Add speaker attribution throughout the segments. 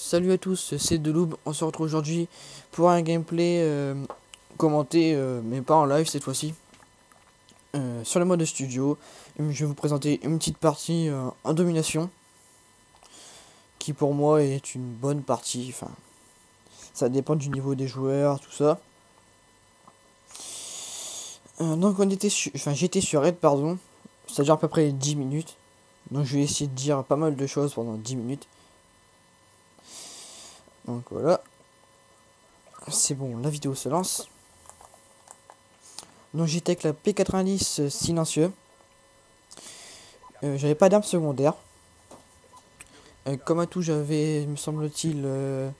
Speaker 1: Salut à tous, c'est Deloub. On se retrouve aujourd'hui pour un gameplay commenté, mais pas en live cette fois-ci, sur le mode studio. Je vais vous présenter une petite partie en domination, qui pour moi est une bonne partie. Enfin, ça dépend du niveau des joueurs, tout ça. Donc j'étais sur Red, pardon. Ça dure à peu près 10 minutes. Donc je vais essayer de dire pas mal de choses pendant 10 minutes. Donc voilà. C'est bon, la vidéo se lance. Donc j'étais avec la P90 silencieux. J'avais pas d'arme secondaire. Comme atout j'avais, me semble-t-il,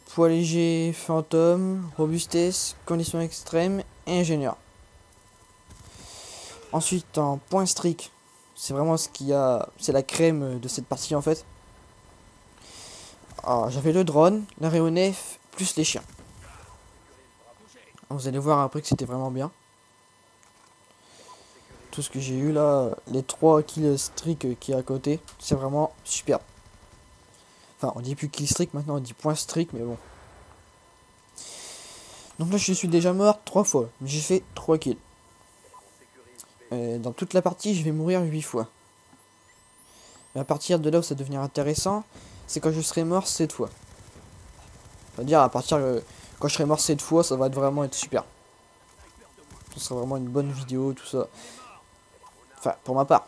Speaker 1: poids léger, fantôme, robustesse, conditions extrêmes et ingénieur. Ensuite en point strict, c'est vraiment ce qu'il y a, c'est la crème de cette partie en fait. Alors j'avais le drone, l'aéronef, plus les chiens. Vous allez voir après que c'était vraiment bien. Tout ce que j'ai eu là, les 3 kills strict qui est à côté, c'est vraiment super. Enfin, on dit plus kill strict maintenant, on dit point strict, mais bon. Donc là, je suis déjà mort 3 fois. J'ai fait 3 kills. Dans toute la partie, je vais mourir 8 fois. Mais à partir de là où ça devient intéressant, c'est quand je serai mort 7 fois. C'est-à-dire, à partir quand je serai mort 7 fois, ça va vraiment être super. Ce sera vraiment une bonne vidéo, tout ça. Enfin, pour ma part.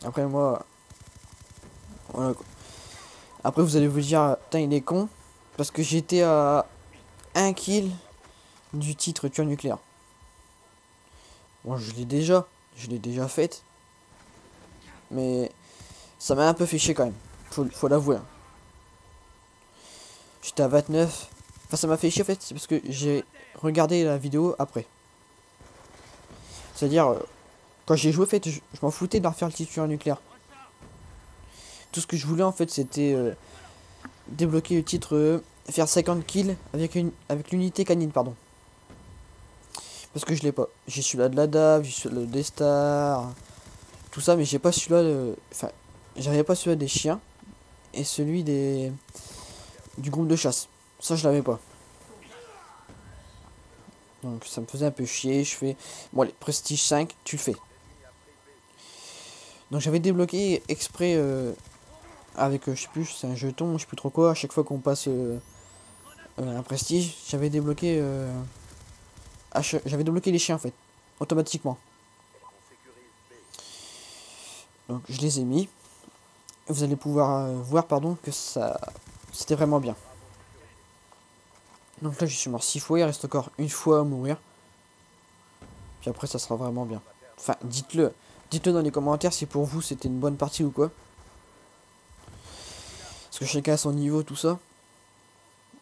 Speaker 1: Après, moi... Voilà quoi. Après, vous allez vous dire, putain, il est con. Parce que j'étais à 1 kill du titre tueur nucléaire. Bon, je l'ai déjà faite. Mais ça m'a un peu fait chier quand même. Faut l'avouer. J'étais à 29. Enfin, ça m'a fait chier en fait, c'est parce que j'ai regardé la vidéo après. C'est-à-dire, quand j'ai joué, en fait, je m'en foutais de refaire le titre tueur nucléaire. Tout ce que je voulais en fait, c'était débloquer le titre, faire 50 kills avec l'unité canine, pardon. Parce que je l'ai pas. J'ai celui-là de la DAV, j'ai celui-là des stars, tout ça, mais j'ai pas celui-là de... Enfin, j'avais pas celui-là des chiens et celui du groupe de chasse. Ça, je l'avais pas. Donc ça me faisait un peu chier. Je fais... Bon, allez, Prestige 5, tu le fais. Donc j'avais débloqué exprès avec, je sais plus, c'est un jeton, je sais plus trop quoi. À chaque fois qu'on passe un Prestige, j'avais débloqué... j'avais débloqué les chiens en fait, automatiquement. Donc je les ai mis. Vous allez pouvoir voir pardon que ça c'était vraiment bien. Donc là je suis mort 6 fois, il reste encore une fois à mourir. Puis après ça sera vraiment bien. Enfin dites-le. Dites-le dans les commentaires si pour vous c'était une bonne partie ou quoi. Parce que chacun a son niveau, tout ça.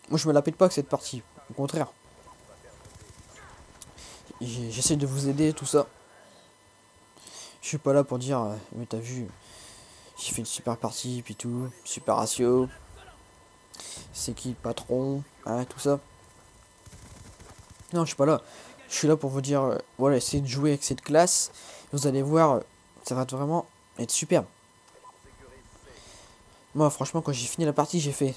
Speaker 1: Moi je me la pète pas avec cette partie. Au contraire. J'essaie de vous aider, tout ça. Je suis pas là pour dire mais t'as vu, j'ai fait une super partie, puis tout, super ratio. C'est qui le patron, hein, tout ça. Non, je suis pas là. Je suis là pour vous dire, voilà, essayez de jouer avec cette classe. Vous allez voir, ça va vraiment être superbe. Moi, franchement, quand j'ai fini la partie, j'ai fait...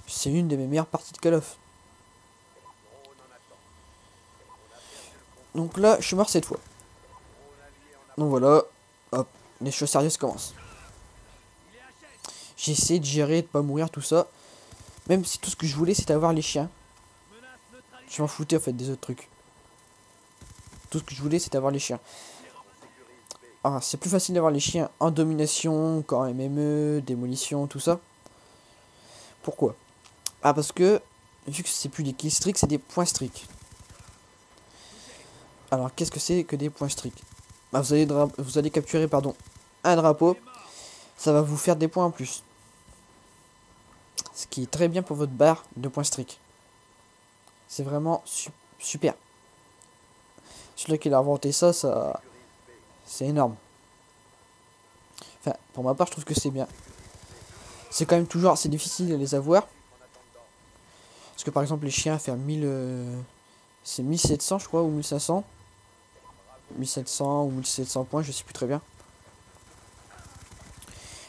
Speaker 1: C'est une de mes meilleures parties de Call of. Donc là, je suis mort cette fois. Donc voilà, hop, les choses sérieuses commencent. J'ai essayé de gérer, de pas mourir, tout ça. Même si tout ce que je voulais, c'était avoir les chiens. Je m'en foutais en fait des autres trucs. Tout ce que je voulais, c'était avoir les chiens. Ah, c'est plus facile d'avoir les chiens en domination qu'en MME, démolition, tout ça. Pourquoi? Ah, parce que, vu que c'est plus des kills stricts, c'est des points stricts. Alors, qu'est-ce que c'est que des points stricts? Bah, vous allez capturer, pardon, un drapeau. Ça va vous faire des points en plus. Ce qui est très bien pour votre barre de points stricts. C'est vraiment super. Celui-là qui a inventé ça, c'est énorme. Enfin, pour ma part, je trouve que c'est bien. C'est quand même toujours assez difficile de les avoir. Parce que par exemple, les chiens faire 1000... c'est 1700, je crois, ou 1500. 1700 ou 1700 points, je sais plus très bien.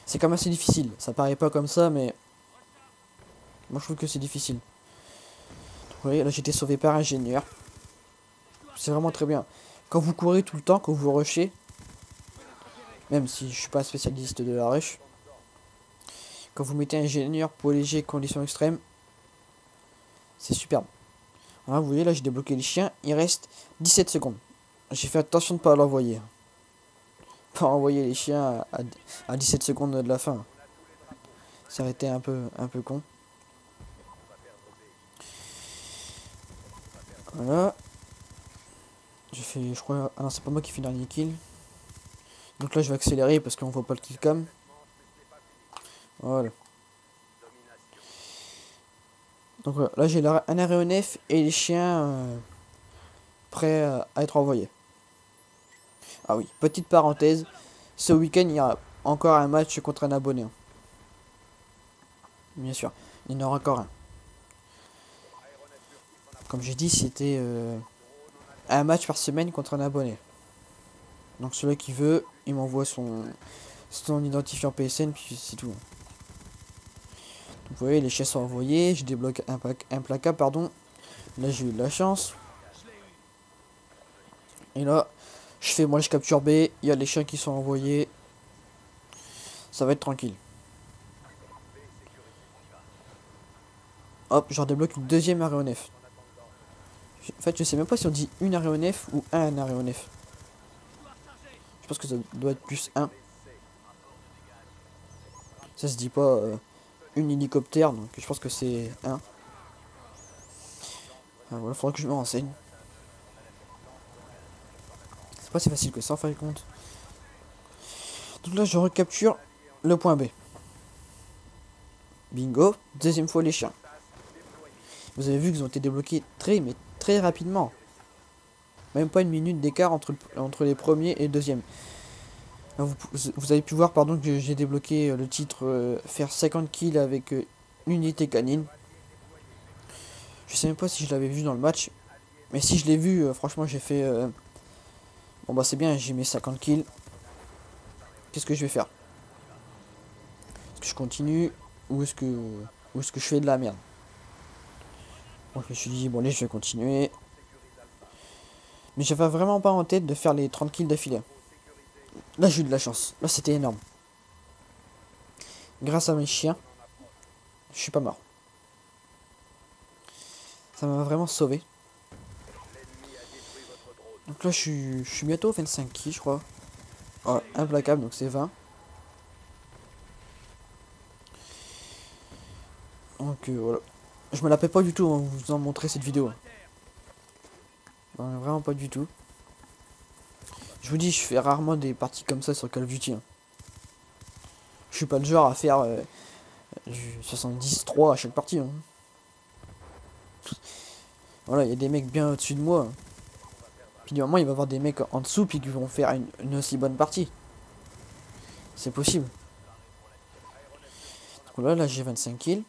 Speaker 1: C'est quand même assez difficile. Ça paraît pas comme ça, mais Moi je trouve que c'est difficile. Donc, vous voyez, là j'ai été sauvé par ingénieur. C'est vraiment très bien. Quand vous courez tout le temps, quand vous rushez, même si je suis pas spécialiste de la rush, quand vous mettez ingénieur pour léger conditions extrêmes, c'est superbe. Voilà, vous voyez là j'ai débloqué les chiens, il reste 17 secondes. J'ai fait attention de ne pas l'envoyer. Pas envoyer les chiens à 17 secondes de la fin. Ça aurait été un peu con. Voilà. J'ai fait, je crois... Ah non, c'est pas moi qui fais le dernier kill. Donc là, je vais accélérer parce qu'on voit pas le kill cam. Voilà. Donc voilà, là, j'ai un aéronef et les chiens prêts à être envoyés. Ah oui, petite parenthèse. Ce week-end, il y a encore un match contre un abonné. Bien sûr, il y en aura encore un. Comme j'ai dit, c'était un match par semaine contre un abonné. Donc celui qui veut, il m'envoie son identifiant PSN, puis c'est tout. Donc vous voyez, les chiens sont envoyés, je débloque un placard, pardon. Là j'ai eu de la chance. Et là, je capture B, il y a les chiens qui sont envoyés. Ça va être tranquille. Hop, j'en débloque une deuxième aéronef. En fait, je sais même pas si on dit une aéronef ou un aéronef. Je pense que ça doit être plus un. Ça se dit pas une hélicoptère, donc je pense que c'est un. Ah, voilà, faudra que je me renseigne. C'est pas si facile que ça en fin de compte. Donc là, je recapture le point B. Bingo, deuxième fois les chiens. Vous avez vu qu'ils ont été débloqués mais très rapidement. Même pas une minute d'écart entre les premiers et le deuxième. Là, vous avez pu voir pardon que j'ai débloqué le titre faire 50 kills avec une unité canine. Je sais même pas si je l'avais vu dans le match. Mais si je l'ai vu, franchement j'ai fait... Bon bah c'est bien, j'ai mis 50 kills. Qu'est-ce que je vais faire? Est-ce que je continue ou est-ce que je fais de la merde? Bon, je me suis dit, bon allez, je vais continuer. Mais j'avais vraiment pas en tête de faire les 30 kills d'affilée. Là j'ai eu de la chance. Là c'était énorme. Grâce à mes chiens, je suis pas mort. Ça m'a vraiment sauvé. Donc là je suis bientôt au 25 kills je crois. Oh, implacable, donc c'est 20. Donc voilà. Je me la paie pas du tout en vous en montrer cette vidéo. Non, vraiment pas du tout. Je vous dis, je fais rarement des parties comme ça sur Call of Duty. Hein. Je suis pas le genre à faire du 70-3 à chaque partie. Hein. Voilà, il y a des mecs bien au-dessus de moi. Puis du moment, il va y avoir des mecs en dessous puis qui vont faire une aussi bonne partie. C'est possible. Donc là j'ai 25 kills.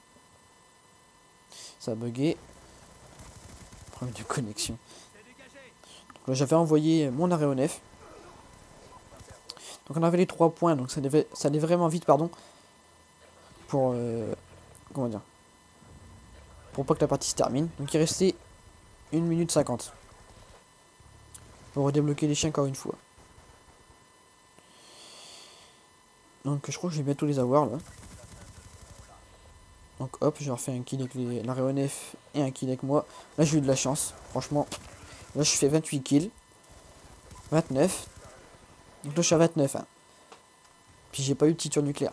Speaker 1: Ça a bugué. Problème de connexion. Donc là, j'avais envoyé mon aéronef. Donc on avait les 3 points, donc ça allait vraiment vite, pardon. Pour comment dire, pour pas que la partie se termine. Donc il restait 1 minute 50 pour redébloquer les chiens encore une fois. Donc je crois que je vais bientôt les avoir là. Donc hop, je leur fais un kill avec l'aéronef et un kill avec moi. Là j'ai eu de la chance, franchement. Là je fais 28 kills. 29. Donc là je suis à 29 hein. Puis j'ai pas eu de titre nucléaire.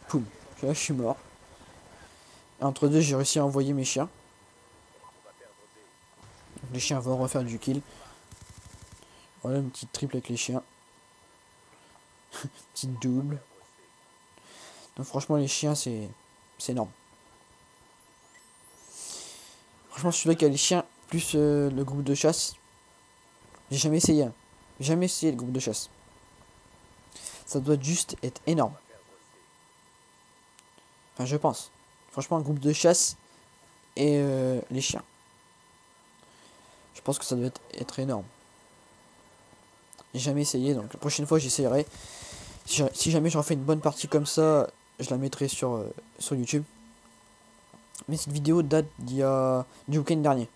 Speaker 1: Poum. Là je suis mort. Et entre deux j'ai réussi à envoyer mes chiens. Donc, les chiens vont refaire du kill. Voilà une petite triple avec les chiens. Petite double. Donc franchement les chiens c'est énorme. Franchement celui-là qui a les chiens plus le groupe de chasse. J'ai jamais essayé. Hein. Jamais essayé le groupe de chasse. Ça doit juste être énorme. Enfin je pense. Franchement un groupe de chasse et les chiens. Je pense que ça doit être énorme. J'ai jamais essayé donc la prochaine fois j'essayerai. Si jamais j'en fais une bonne partie comme ça, je la mettrai sur YouTube. Mais cette vidéo date du week-end dernier.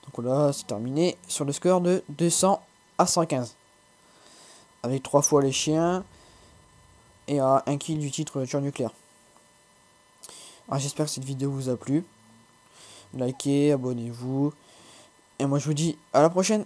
Speaker 1: Donc voilà, c'est terminé sur le score de 200 à 115. Avec 3 fois les chiens et un kill du titre tueur nucléaire. Alors j'espère que cette vidéo vous a plu. Likez, abonnez-vous. Et moi je vous dis à la prochaine.